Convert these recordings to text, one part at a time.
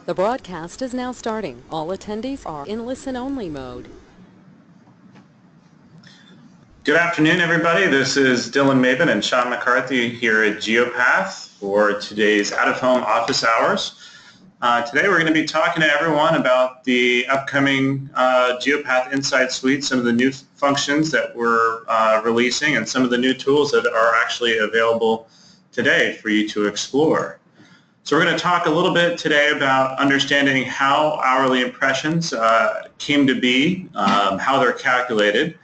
The broadcast is now starting. All attendees are in listen-only mode. Good afternoon, everybody. This is Dylan Maben and Sean McCarthy here at Geopath for today's out-of-home office hours. Today we're going to be talking to everyone about the upcoming Geopath Insight Suite, some of the new functions that we're releasing, and some of the new tools that are actually available today for you to explore. So we're going to talk a little bit today about understanding how hourly impressions came to be, how they're calculated,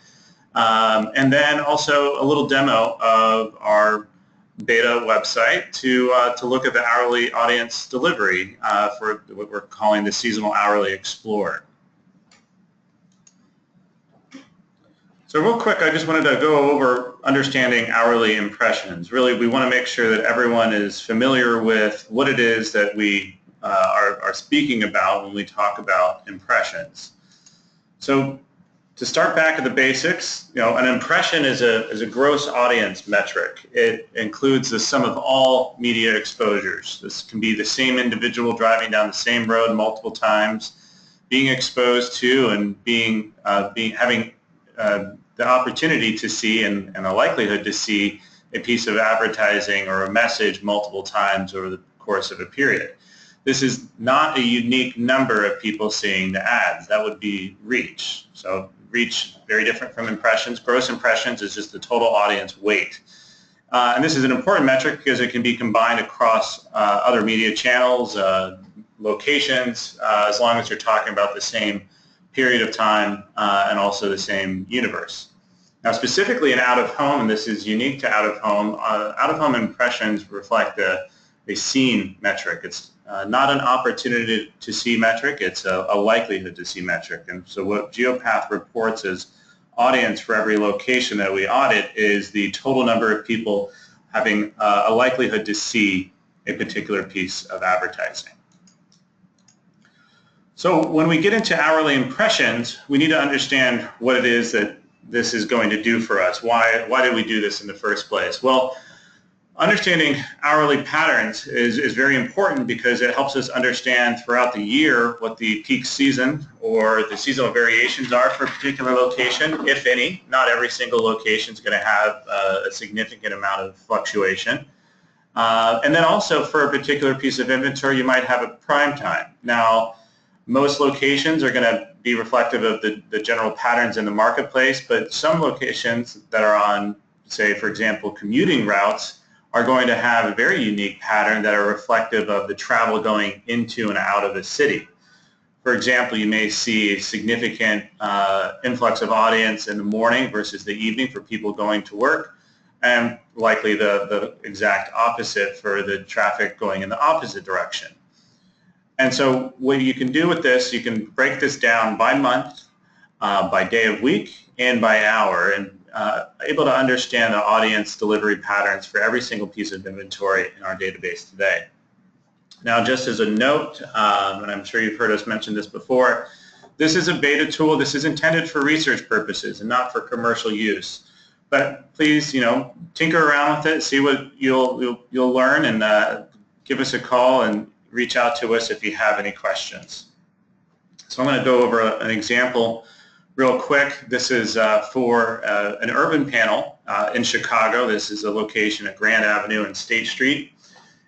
and then also a little demo of our beta website to look at the hourly audience delivery for what we're calling the Seasonal Hourly Explorer. So real quick, I just wanted to go over understanding hourly impressions. Really, we want to make sure that everyone is familiar with what it is that we are speaking about when we talk about impressions. So to start back at the basics, an impression is a gross audience metric. It includes the sum of all media exposures. This can be the same individual driving down the same road multiple times, being exposed to and having the opportunity to see and a likelihood to see a piece of advertising or a message multiple times over the course of a period. This is not a unique number of people seeing the ads. That would be reach. So reach, very different from impressions. Gross impressions is just the total audience weight. And this is an important metric because it can be combined across other media channels, locations, as long as you're talking about the same period of time and also the same universe. Now specifically in out-of-home, and this is unique to out-of-home impressions reflect a seen metric. It's not an opportunity to see metric, it's a likelihood to see metric. And so what Geopath reports as audience for every location that we audit is the total number of people having a likelihood to see a particular piece of advertising. So when we get into hourly impressions, we need to understand what it is that this is going to do for us. Why did we do this in the first place? Well, understanding hourly patterns is very important because it helps us understand throughout the year what the peak season or the seasonal variations are for a particular location, if any. Not every single location is going to have a significant amount of fluctuation. And then also for a particular piece of inventory, you might have a prime time. Now, most locations are going to be reflective of the general patterns in the marketplace, but some locations that are on, say, for example, commuting routes are going to have a very unique pattern that are reflective of the travel going into and out of a city. For example, you may see a significant influx of audience in the morning versus the evening for people going to work, and likely the exact opposite for the traffic going in the opposite direction. And so what you can do with this, you can break this down by month, by day of week, and by hour, and able to understand the audience delivery patterns for every single piece of inventory in our database today. Now, just as a note, and I'm sure you've heard us mention this before, this is a beta tool. This is intended for research purposes and not for commercial use. But please, tinker around with it, see what you'll learn, and give us a call and reach out to us if you have any questions. So I'm going to go over an example real quick. This is for an urban panel in Chicago. This is a location at Grand Avenue and State Street.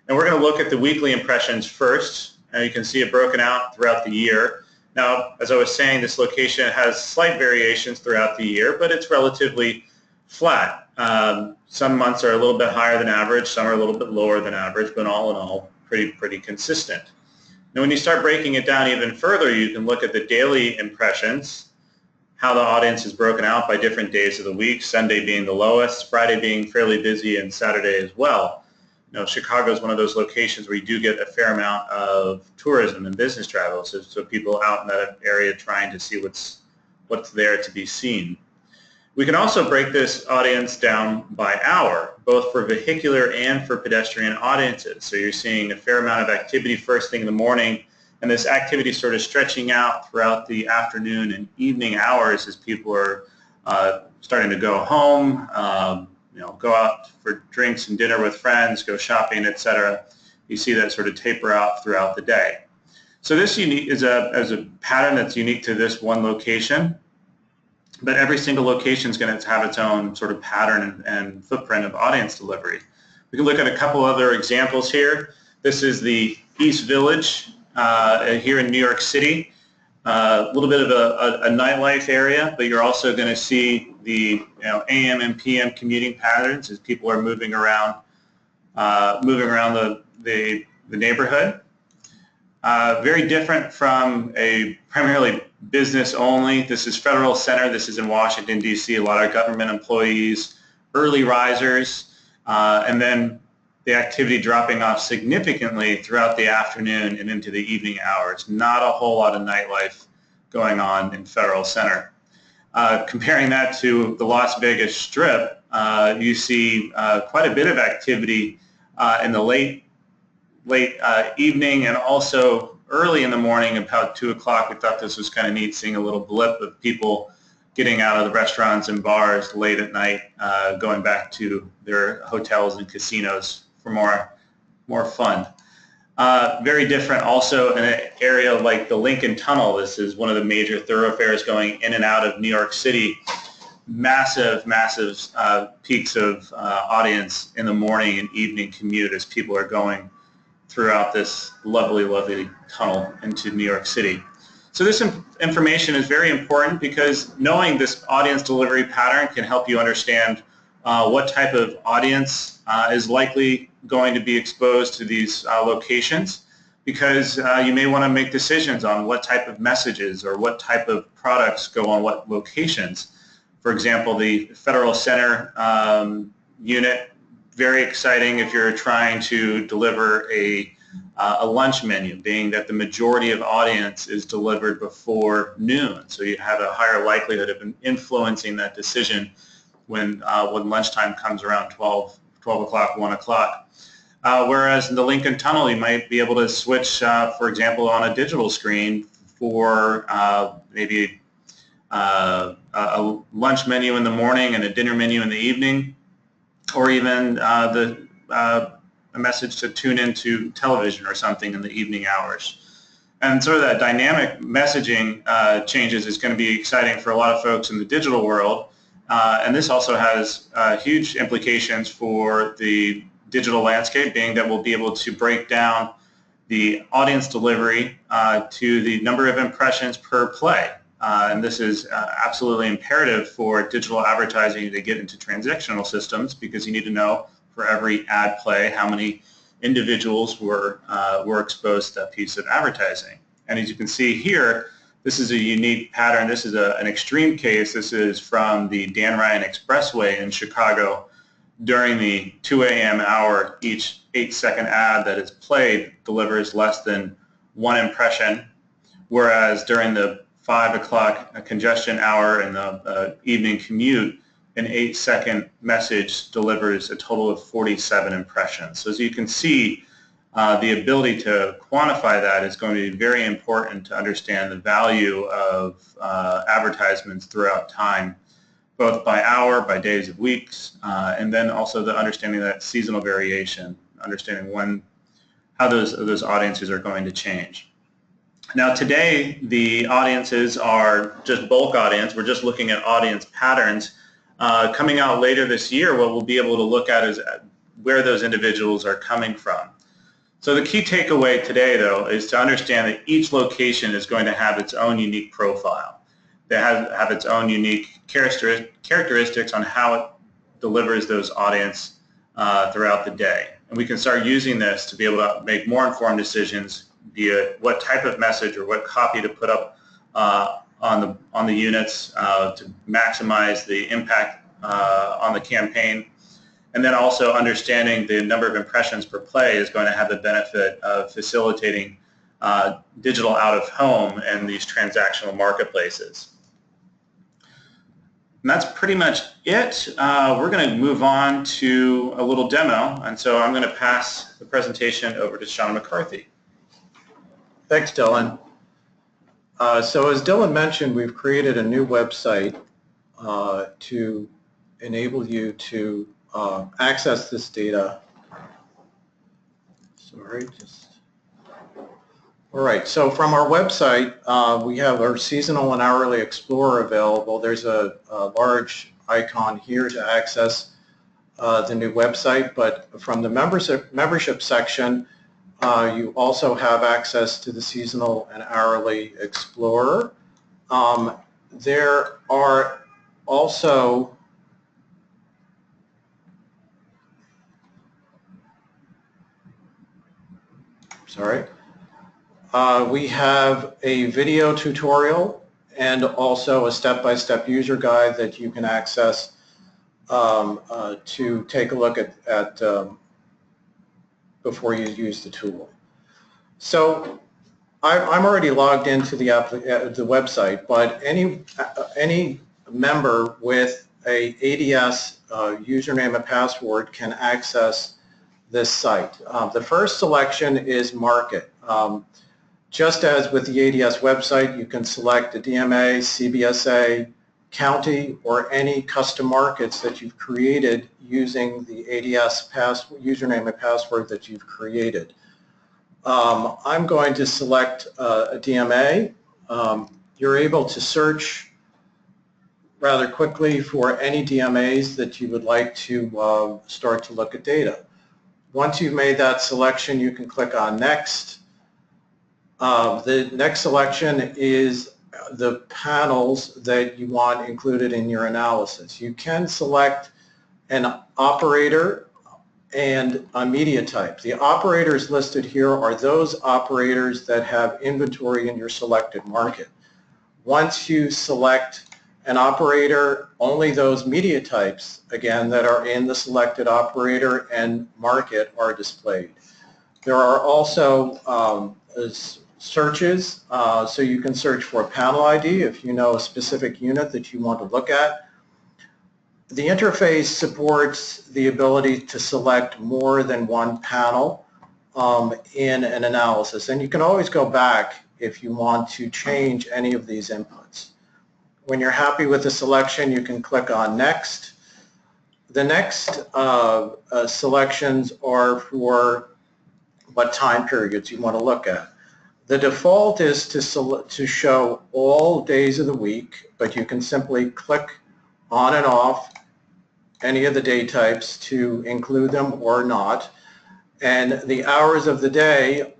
And we're going to look at the weekly impressions first. And you can see it broken out throughout the year. Now, as I was saying, this location has slight variations throughout the year, but it's relatively flat. Some months are a little bit higher than average, some are a little bit lower than average, but all in all, pretty consistent. Now, when you start breaking it down even further, you can look at the daily impressions, how the audience is broken out by different days of the week, Sunday being the lowest, Friday being fairly busy, and Saturday as well. Chicago is one of those locations where you do get a fair amount of tourism and business travel, so people out in that area trying to see what's there to be seen. We can also break this audience down by hour, both for vehicular and for pedestrian audiences. So you're seeing a fair amount of activity first thing in the morning, and this activity sort of stretching out throughout the afternoon and evening hours as people are starting to go home, go out for drinks and dinner with friends, go shopping, etc. You see that sort of taper out throughout the day. So this is a pattern that's unique to this one location, but every single location is going to have its own sort of pattern and footprint of audience delivery. We can look at a couple other examples here. This is the East Village here in New York City. A little bit of a nightlife area, but you're also going to see the AM and PM commuting patterns as people are moving around the neighborhood. Very different from a primarily business only. This is Federal Center. This is in Washington, D.C. A lot of government employees, early risers, and then the activity dropping off significantly throughout the afternoon and into the evening hours. Not a whole lot of nightlife going on in Federal Center. Comparing that to the Las Vegas Strip, you see quite a bit of activity in the late evening and also early in the morning, about 2 o'clock. We thought this was kind of neat, seeing a little blip of people getting out of the restaurants and bars late at night, going back to their hotels and casinos for more fun. Very different also in an area like the Lincoln Tunnel. This is one of the major thoroughfares going in and out of New York City. Massive peaks of audience in the morning and evening commute as people are going throughout this lovely tunnel into New York City. So this information is very important because knowing this audience delivery pattern can help you understand what type of audience is likely going to be exposed to these locations, because you may want to make decisions on what type of messages or what type of products go on what locations. For example, the Federal Center unit, very exciting if you're trying to deliver a lunch menu, being that the majority of audience is delivered before noon. So you have a higher likelihood of influencing that decision when lunchtime comes around 12 o'clock, 1 o'clock. Whereas in the Lincoln Tunnel, you might be able to switch, for example, on a digital screen for maybe a lunch menu in the morning and a dinner menu in the evening, or even a message to tune into television or something in the evening hours. And sort of that dynamic messaging changes is going to be exciting for a lot of folks in the digital world. And this also has huge implications for the digital landscape, being that we'll be able to break down the audience delivery to the number of impressions per play. And this is absolutely imperative for digital advertising to get into transactional systems, because you need to know for every ad play how many individuals were exposed to that piece of advertising. And as you can see here, this is a unique pattern. This is an extreme case. This is from the Dan Ryan Expressway in Chicago. During the 2 a.m. hour, each 8-second ad that is played delivers less than 1 impression, whereas during the 5 o'clock congestion hour and the evening commute, an 8-second message delivers a total of 47 impressions. So as you can see, the ability to quantify that is going to be very important to understand the value of advertisements throughout time, both by hour, by days of weeks, and then also the understanding that seasonal variation, understanding how those audiences are going to change. Now today, the audiences are just bulk audience. We're just looking at audience patterns. Coming out later this year, what we'll be able to look at is where those individuals are coming from. So the key takeaway today, though, is to understand that each location is going to have its own unique profile. They have its own unique characteristics on how it delivers those audience throughout the day. And we can start using this to be able to make more informed decisions, be it what type of message or what copy to put up on the units to maximize the impact on the campaign. And then also understanding the number of impressions per play is going to have the benefit of facilitating digital out-of-home and these transactional marketplaces. And that's pretty much it. We're going to move on to a little demo, and so I'm going to pass the presentation over to Sean McCarthy. Thanks, Dylan. So as Dylan mentioned, we've created a new website to enable you to access this data. Sorry, just All right, so from our website, we have our Seasonal and Hourly Explorer available. There's a large icon here to access the new website, but from the membership section, you also have access to the Seasonal and Hourly Explorer. There are also we have a video tutorial and also a step-by-step user guide that you can access to take a look at before you use the tool. So I'm already logged into the website, but any member with a ADS username and password can access this site. The first selection is market. Just as with the ADS website, you can select a DMA, CBSA, county, or any custom markets that you've created using the ADS username and password that you've created. I'm going to select a DMA. You're able to search rather quickly for any DMAs that you would like to start to look at data. Once you've made that selection, you can click on Next. The next selection is the panels that you want included in your analysis. You can select an operator and a media type. The operators listed here are those operators that have inventory in your selected market. Once you select an operator, only those media types, again, that are in the selected operator and market are displayed. There are also searches, so you can search for a panel ID if you know a specific unit that you want to look at. The interface supports the ability to select more than one panel in an analysis, and you can always go back if you want to change any of these inputs. When you're happy with the selection, you can click on Next. The next selections are for what time periods you want to look at. The default is to show all days of the week, but you can simply click on and off any of the day types to include them or not. And the hours of the day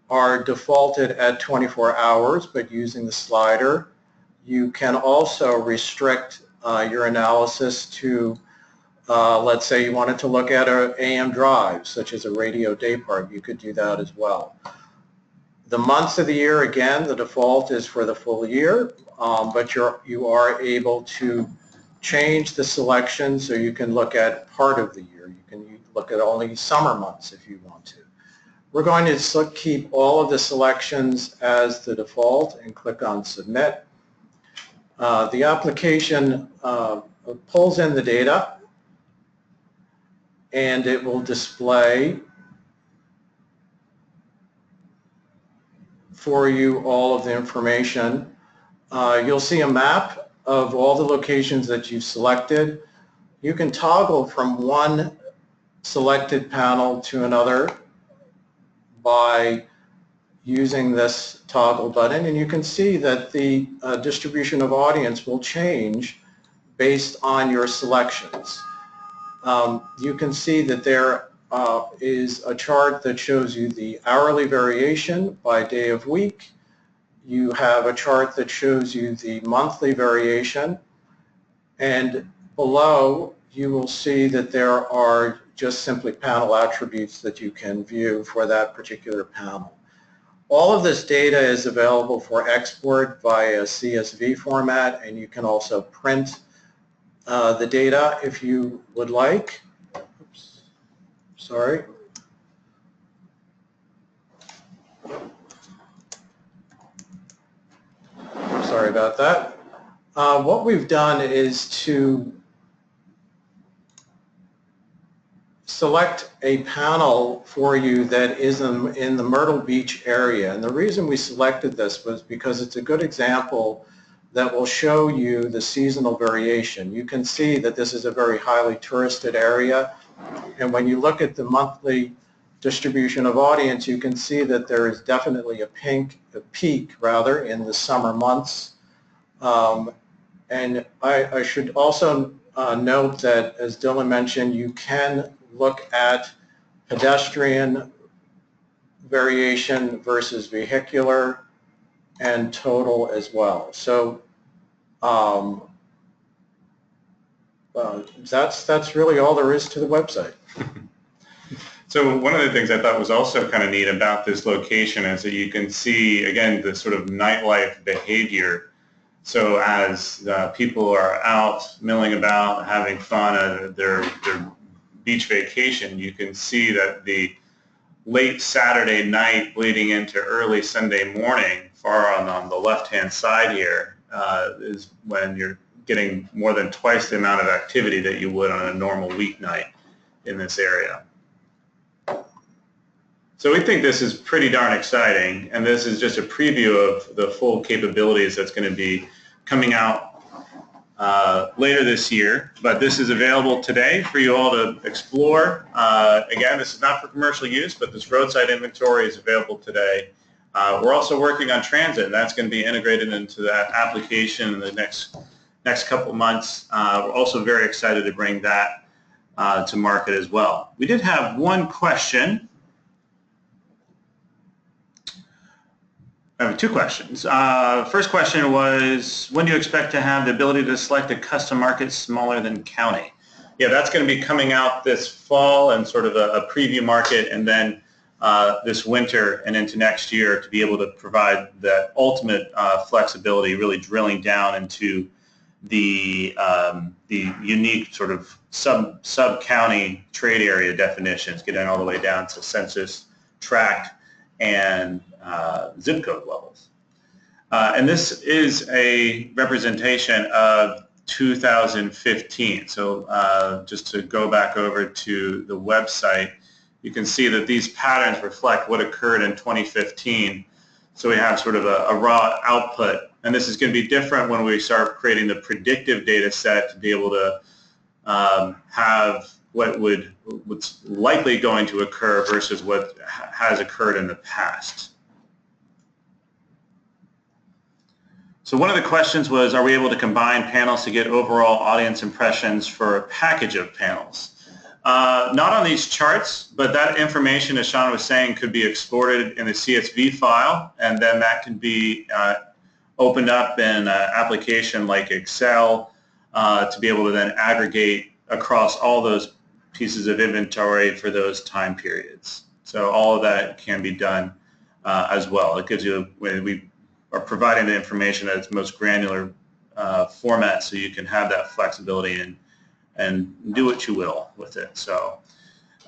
are defaulted at 24 hours, but using the slider, you can also restrict your analysis to, let's say you wanted to look at an AM drive, such as a radio day part, you could do that as well. The months of the year, again, the default is for the full year, but you are able to change the selection so you can look at part of the year. You can look at only summer months if you want to. We're going to keep all of the selections as the default and click on Submit. The application pulls in the data and it will display for you all of the information. You'll see a map of all the locations that you've selected. You can toggle from one selected panel to another by using this toggle button, and you can see that the distribution of audience will change based on your selections. You can see that there is a chart that shows you the hourly variation by day of week. You have a chart that shows you the monthly variation, and below you will see that there are just simply panel attributes that you can view for that particular panel. All of this data is available for export via CSV format, and you can also print the data if you would like. Oops. Sorry. Sorry about that. What we've done is to select a panel for you that is in the Myrtle Beach area. And the reason we selected this was because it's a good example that will show you the seasonal variation. You can see that this is a very highly touristed area, and when you look at the monthly distribution of audience, you can see that there is definitely a peak rather in the summer months. And I should also note that, as Dylan mentioned, you can look at pedestrian variation versus vehicular and total as well. So that's really all there is to the website. So one of the things I thought was also kind of neat about this location is that you can see, again, the sort of nightlife behavior. So as people are out milling about, having fun at their beach vacation, you can see that the late Saturday night bleeding into early Sunday morning, far on the left-hand side here, is when you're getting more than twice the amount of activity that you would on a normal weeknight in this area. So we think this is pretty darn exciting, and this is just a preview of the full capabilities that's going to be coming out later this year. But this is available today for you all to explore. Again, this is not for commercial use, but this roadside inventory is available today. We're also working on transit, and that's going to be integrated into that application in the next couple of months. We're also very excited to bring that to market as well. We did have one question. I have two questions. First question was, when do you expect to have the ability to select a custom market smaller than county? Yeah, that's going to be coming out this fall and sort of a preview market, and then this winter and into next year to be able to provide that ultimate flexibility, really drilling down into the unique sort of sub-county trade area definitions, getting all the way down to census, tract, and zip code levels. And this is a representation of 2015. So just to go back over to the website, you can see that these patterns reflect what occurred in 2015. So we have sort of a raw output. And this is going to be different when we start creating the predictive data set to be able to have what's likely going to occur versus what has occurred in the past. So one of the questions was, are we able to combine panels to get overall audience impressions for a package of panels? Not on these charts, but that information, as Sean was saying, could be exported in a CSV file, and then that can be opened up in an application like Excel to be able to then aggregate across all those pieces of inventory for those time periods. So all of that can be done as well. It gives you, we are providing the information at its most granular format, so you can have that flexibility and do what you will with it. So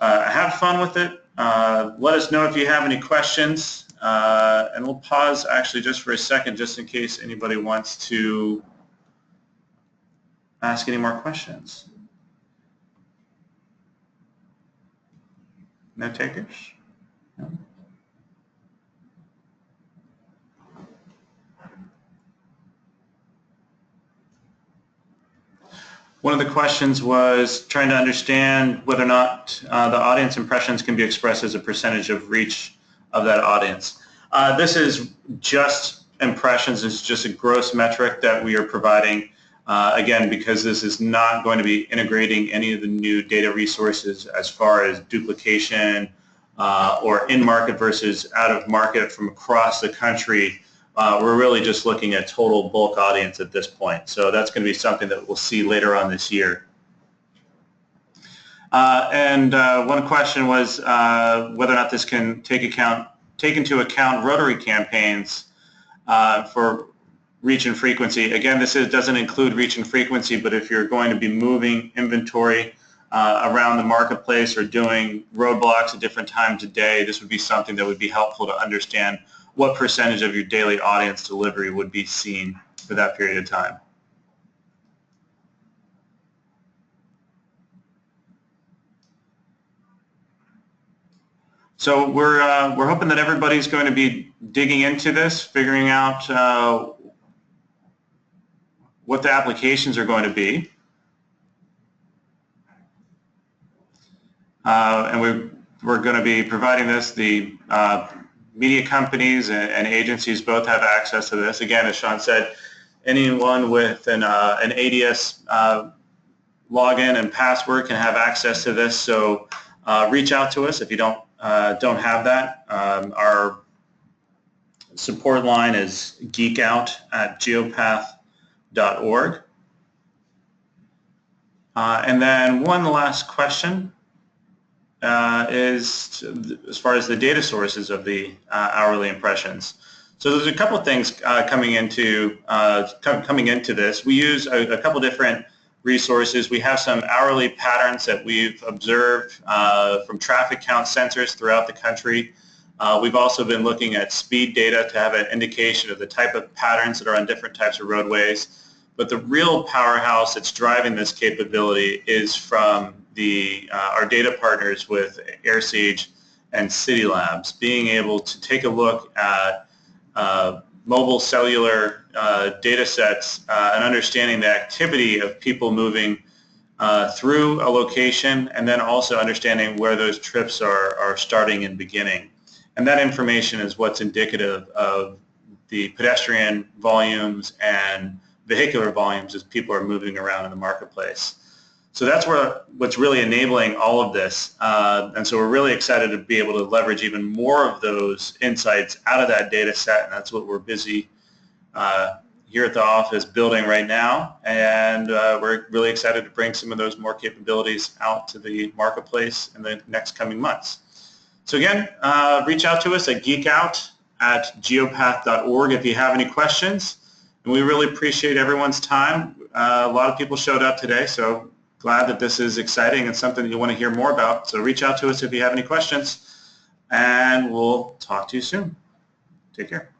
have fun with it. Let us know if you have any questions, and we'll pause actually just for a second just in case anybody wants to ask any more questions. No takers? No? One of the questions was trying to understand whether or not the audience impressions can be expressed as a percentage of reach of that audience. This is just impressions. It's just a gross metric that we are providing, again, because this is not going to be integrating any of the new data resources as far as duplication or in-market versus out-of-market from across the country. We're really just looking at total bulk audience at this point. So that's going to be something that we'll see later on this year. And one question was whether or not this can take into account rotary campaigns for reach and frequency. Again, this doesn't include reach and frequency, but if you're going to be moving inventory around the marketplace or doing roadblocks at different times of day, this would be something that would be helpful to understand what percentage of your daily audience delivery would be seen for that period of time. So we're hoping that everybody's going to be digging into this, figuring out what the applications are going to be. And we're we're going to be providing this. The media companies and agencies both have access to this. Again, as Sean said, anyone with an ADS login and password can have access to this. So reach out to us if you don't have that. Our support line is geekout@geopath.org. And then one last question is as far as the data sources of the hourly impressions. So there's a couple of things coming into this. We use a couple different resources. We have some hourly patterns that we've observed from traffic count sensors throughout the country. We've also been looking at speed data to have an indication of the type of patterns that are on different types of roadways. But the real powerhouse that's driving this capability is from our data partners with AirSiege and City Labs, being able to take a look at mobile cellular data sets and understanding the activity of people moving through a location, and then also understanding where those trips are starting and beginning. And that information is what's indicative of the pedestrian volumes and vehicular volumes as people are moving around in the marketplace. So that's what's really enabling all of this. And so we're really excited to be able to leverage even more of those insights out of that data set, and that's what we're busy here at the office building right now. And we're really excited to bring some of those more capabilities out to the marketplace in the next coming months. So again, reach out to us at geekout@geopath.org if you have any questions. And we really appreciate everyone's time. A lot of people showed up today, so glad that this is exciting and something that you want to hear more about. So reach out to us if you have any questions, and we'll talk to you soon. Take care.